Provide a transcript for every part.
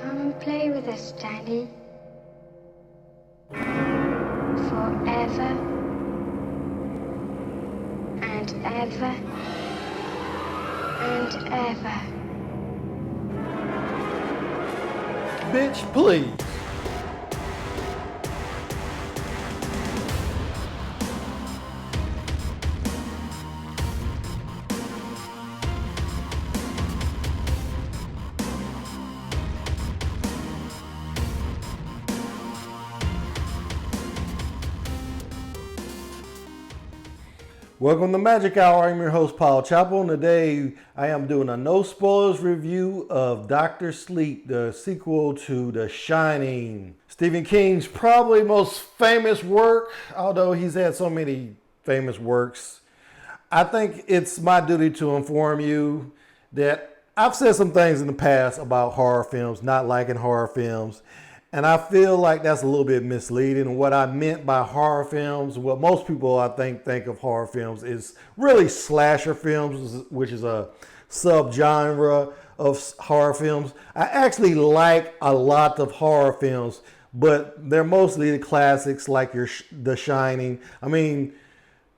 Come and play with us, Daddy. Forever and ever and ever. Bitch, please. Welcome to Magic Hour. I'm your host, Paul Chappell, and today I am doing a no spoilers review of Dr. Sleep, the sequel to The Shining. Stephen King's probably most famous work, although he's had so many famous works. I think it's my duty to inform you that I've said some things in the past about horror films, not liking horror films. And I feel like that's a little bit misleading. What I meant by horror films, what most people I think of horror films is really slasher films, which is a subgenre of horror films. I actually like a lot of horror films, but they're mostly the classics like The Shining. I mean,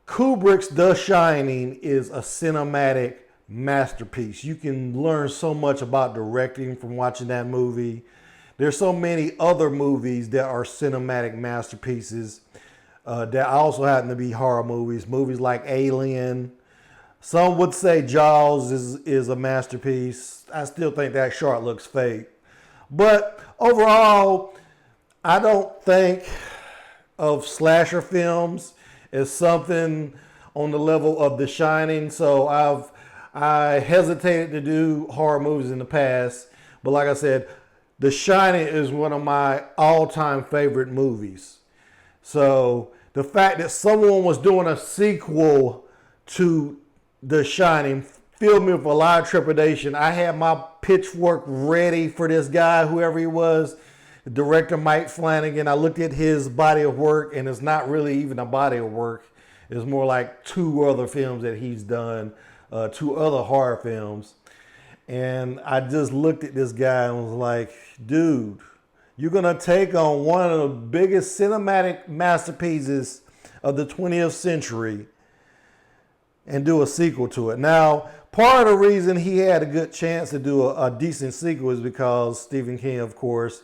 Kubrick's The Shining is a cinematic masterpiece. You can learn so much about directing from watching that movie. There's so many other movies that are cinematic masterpieces that also happen to be horror movies. Movies like Alien. Some would say Jaws is a masterpiece. I still think that shark looks fake. But overall, I don't think of slasher films as something on the level of The Shining. So I hesitated to do horror movies in the past. But like I said, The Shining is one of my all-time favorite movies. So the fact that someone was doing a sequel to The Shining filled me with a lot of trepidation. I had my pitchfork ready for this guy, whoever he was, the director Mike Flanagan. I looked at his body of work, and it's not really even a body of work. It's more like two other films that he's done, two other horror films. And I just looked at this guy and was like, dude, you're going to take on one of the biggest cinematic masterpieces of the 20th century and do a sequel to it. Now, part of the reason he had a good chance to do a decent sequel is because Stephen King, of course,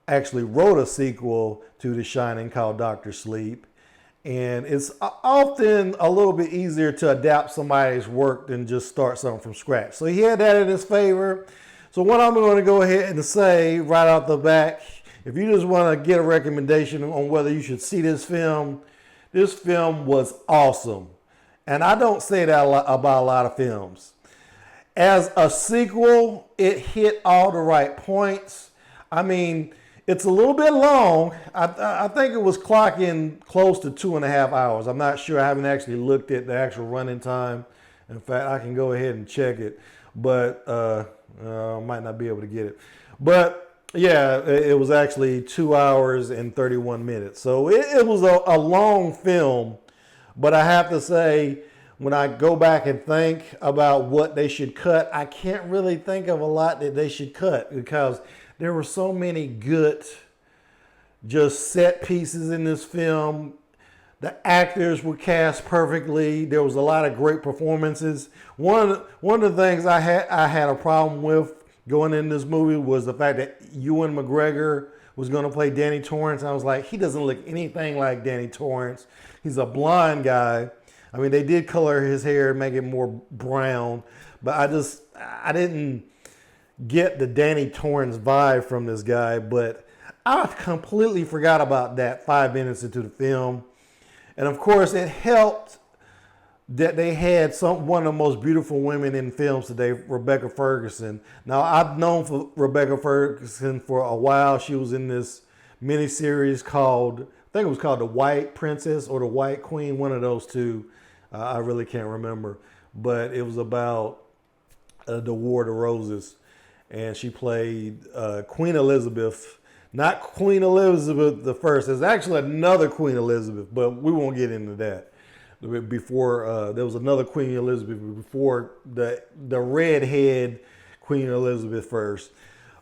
actually wrote a sequel to The Shining called Dr. Sleep. And it's often a little bit easier to adapt somebody's work than just start something from scratch. So he had that in his favor. So what I'm going to go ahead and say right off the bat, if you just want to get a recommendation on whether you should see this film was awesome. And I don't say that about a lot of films. As a sequel, it hit all the right points. I mean, it's a little bit long. I think it was clocking close to 2.5 hours. I'm not sure. I haven't actually looked at the actual running time. In fact, I can go ahead and check it, but I might not be able to get it. But yeah, it was actually 2 hours and 31 minutes. So it was a long film, but I have to say, when I go back and think about what they should cut, I can't really think of a lot that they should cut because there were so many good just set pieces in this film. The actors were cast perfectly. There was a lot of great performances. One of the things I had a problem with going in this movie was the fact that Ewan McGregor was going to play Danny Torrance. I was like, he doesn't look anything like Danny Torrance. He's a blonde guy. I mean, they did color his hair and make it more brown, but I didn't get the Danny Torrance vibe from this guy, but I completely forgot about that 5 minutes into the film. And of course, it helped that they had one of the most beautiful women in films today, Rebecca Ferguson. Now, I've known for Rebecca Ferguson for a while. She was in this miniseries called, I think it was called The White Princess or The White Queen, one of those two. I really can't remember. But it was about the War of the Roses. And she played Queen Elizabeth, not Queen Elizabeth the First. There's actually another Queen Elizabeth, but we won't get into that. Before there was another Queen Elizabeth before the redhead Queen Elizabeth first.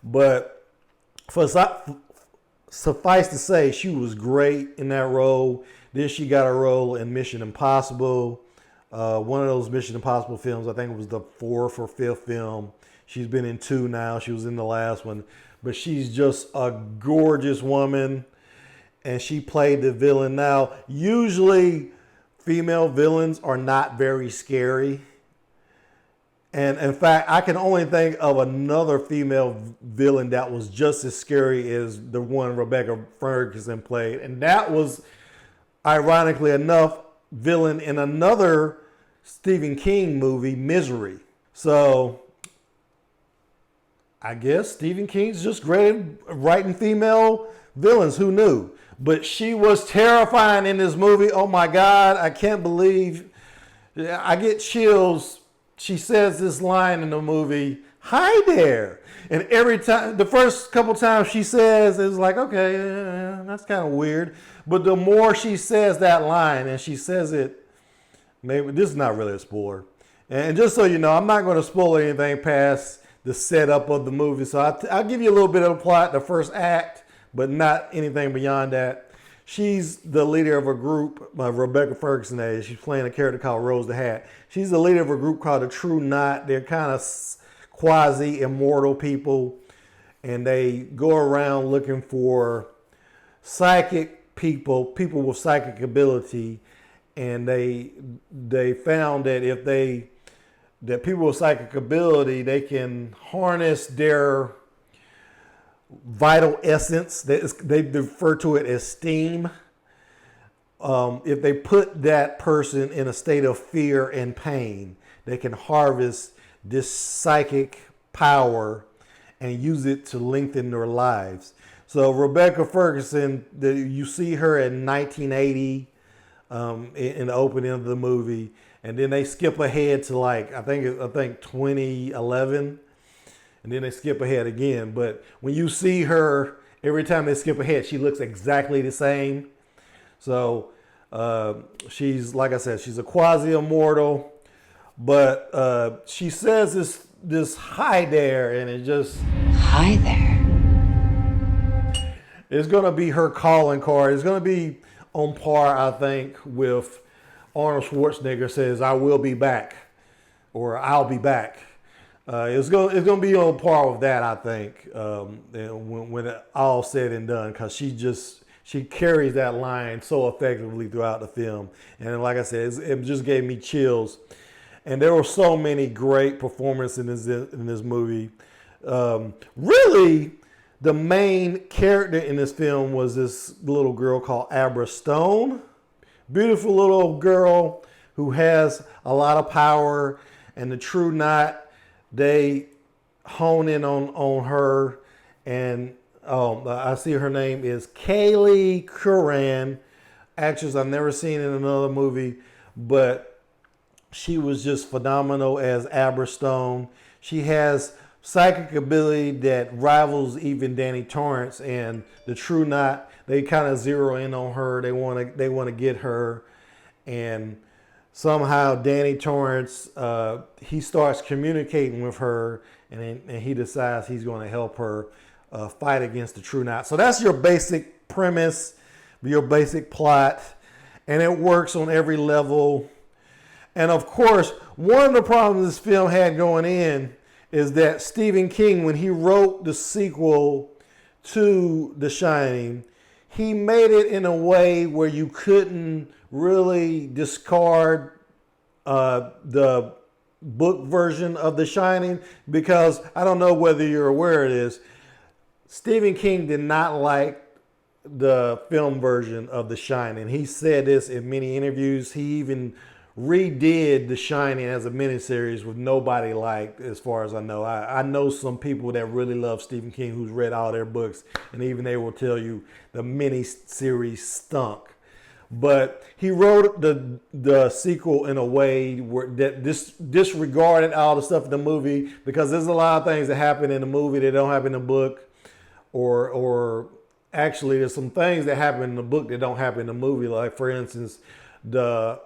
But For suffice to say, she was great in that role. Then she got a role in Mission Impossible, one of those Mission Impossible films. I think it was the fourth or fifth film. She's been in two now. She was in the last one. But she's just a gorgeous woman. And she played the villain. Now, usually female villains are not very scary. And in fact, I can only think of another female villain that was just as scary as the one Rebecca Ferguson played. And that was, ironically enough, villain in another Stephen King movie, Misery. So I guess Stephen King's just great at writing female villains. Who knew? But she was terrifying in this movie. Oh my God, I can't believe. I get chills. She says this line in the movie, "Hi there." And every time, the first couple times she says, it's like, okay, that's kind of weird. But the more she says that line, and she says it, maybe this is not really a spoiler. And just so you know, I'm not going to spoil anything past the setup of the movie. So I'll give you a little bit of the plot, the first act, but not anything beyond that. She's the leader of a group, Rebecca Ferguson is. She's playing a character called Rose the Hat. She's the leader of a group called the True Knot. They're kind of quasi-immortal people, and they go around looking for psychic people with psychic ability, and they found that that people with psychic ability, they can harness their vital essence. They refer to it as steam. If they put that person in a state of fear and pain, they can harvest this psychic power and use it to lengthen their lives. So Rebecca Ferguson, you see her in 1980 in the opening of the movie, and then they skip ahead to I think 2011. And then they skip ahead again. But when you see her, every time they skip ahead, she looks exactly the same. So she's, like I said, she's a quasi-immortal. But she says this "hi there," and it just... Hi there. It's going to be her calling card. It's going to be on par, I think, with Arnold Schwarzenegger says, "I will be back," or "I'll be back." It's going to be on par with that, I think, when it all said and done, because she carries that line so effectively throughout the film. And like I said, it just gave me chills. And there were so many great performances in this movie. Really, the main character in this film was this little girl called Abra Stone. Beautiful little girl who has a lot of power, and the True Knot, they hone in on her, and I see her name is Kaylee Curran, actress I've never seen in another movie, but she was just phenomenal as Abra Stone. She has psychic ability that rivals even Danny Torrance, and the True Knot, they kind of zero in on her. They want to get her, and somehow Danny Torrance, he starts communicating with her, and he decides he's going to help her fight against the True Knot. So that's your basic premise, your basic plot, and it works on every level. And of course, one of the problems this film had going in is that Stephen King, when he wrote the sequel to The Shining, he made it in a way where you couldn't really discard the book version of The Shining, because I don't know whether you're aware of this, Stephen King did not like the film version of The Shining. He said this in many interviews. He even redid The Shining as a miniseries, with nobody liked, as far as I know. I know some people that really love Stephen King who's read all their books, and even they will tell you the miniseries stunk. But he wrote the sequel in a way where that disregarded all the stuff in the movie, because there's a lot of things that happen in the movie that don't happen in the book, or actually there's some things that happen in the book that don't happen in the movie. Like, for instance, the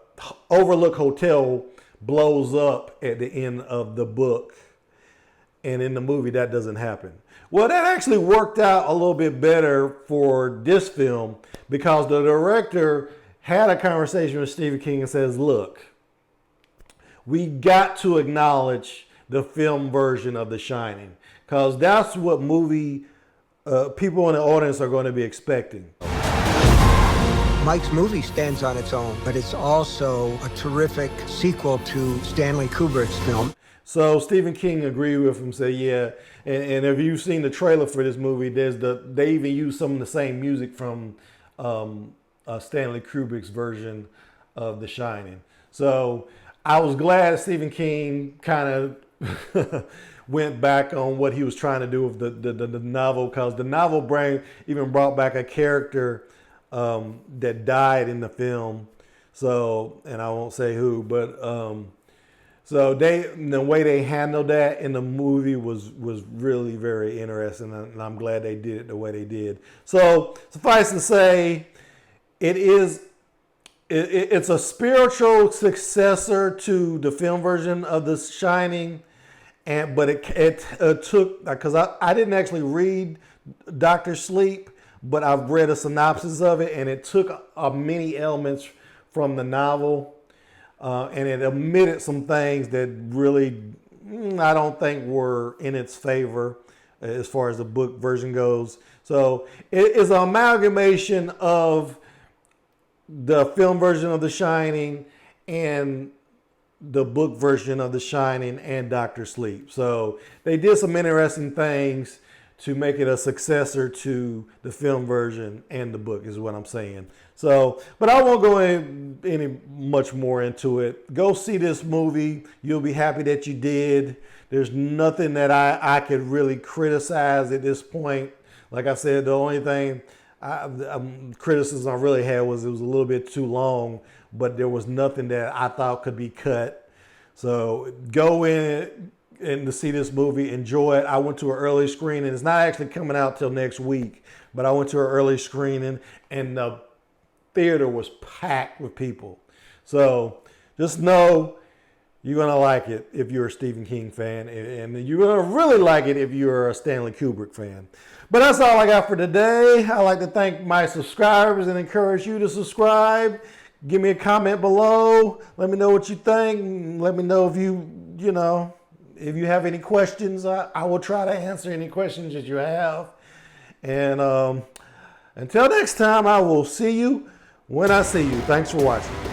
Overlook Hotel blows up at the end of the book, And in the movie, that doesn't happen. Well, that actually worked out a little bit better for this film because the director had a conversation with Stephen King and says, look, we got to acknowledge the film version of The Shining because that's what movie people in the audience are going to be expecting. Mike's movie stands on its own, but it's also a terrific sequel to Stanley Kubrick's film. So Stephen King agreed with him, said, yeah. And if you've seen the trailer for this movie, they even use some of the same music from Stanley Kubrick's version of The Shining. So I was glad Stephen King kind of went back on what he was trying to do with the novel, because the novel even brought back a character that died in the film. So, and I won't say who, but so the way they handled that in the movie was really very interesting, and I'm glad they did it the way they did. So suffice to say, it's a spiritual successor to the film version of The Shining, but it took, because I didn't actually read Dr. Sleep, but I've read a synopsis of it, and it took many elements from the novel, and it omitted some things that really I don't think were in its favor as far as the book version goes. So it is an amalgamation of the film version of The Shining and the book version of The Shining and Dr. Sleep. So they did some interesting things to make it a successor to the film version and the book, is what I'm saying. So, but I won't go any much more into it. Go see this movie. You'll be happy that you did. There's nothing that I could really criticize at this point. Like I said, the only thing criticism I really had was it was a little bit too long, but there was nothing that I thought could be cut. So go in and to see this movie, enjoy it. I went to an early screening. It's not actually coming out till next week, but I went to an early screening and the theater was packed with people. So just know you're going to like it if you're a Stephen King fan, and you're going to really like it if you're a Stanley Kubrick fan. But that's all I got for today. I'd like to thank my subscribers and encourage you to subscribe. Give me a comment below. Let me know what you think. Let me know if if you have any questions. I will try to answer any questions that you have. And until next time, I will see you when I see you. Thanks for watching.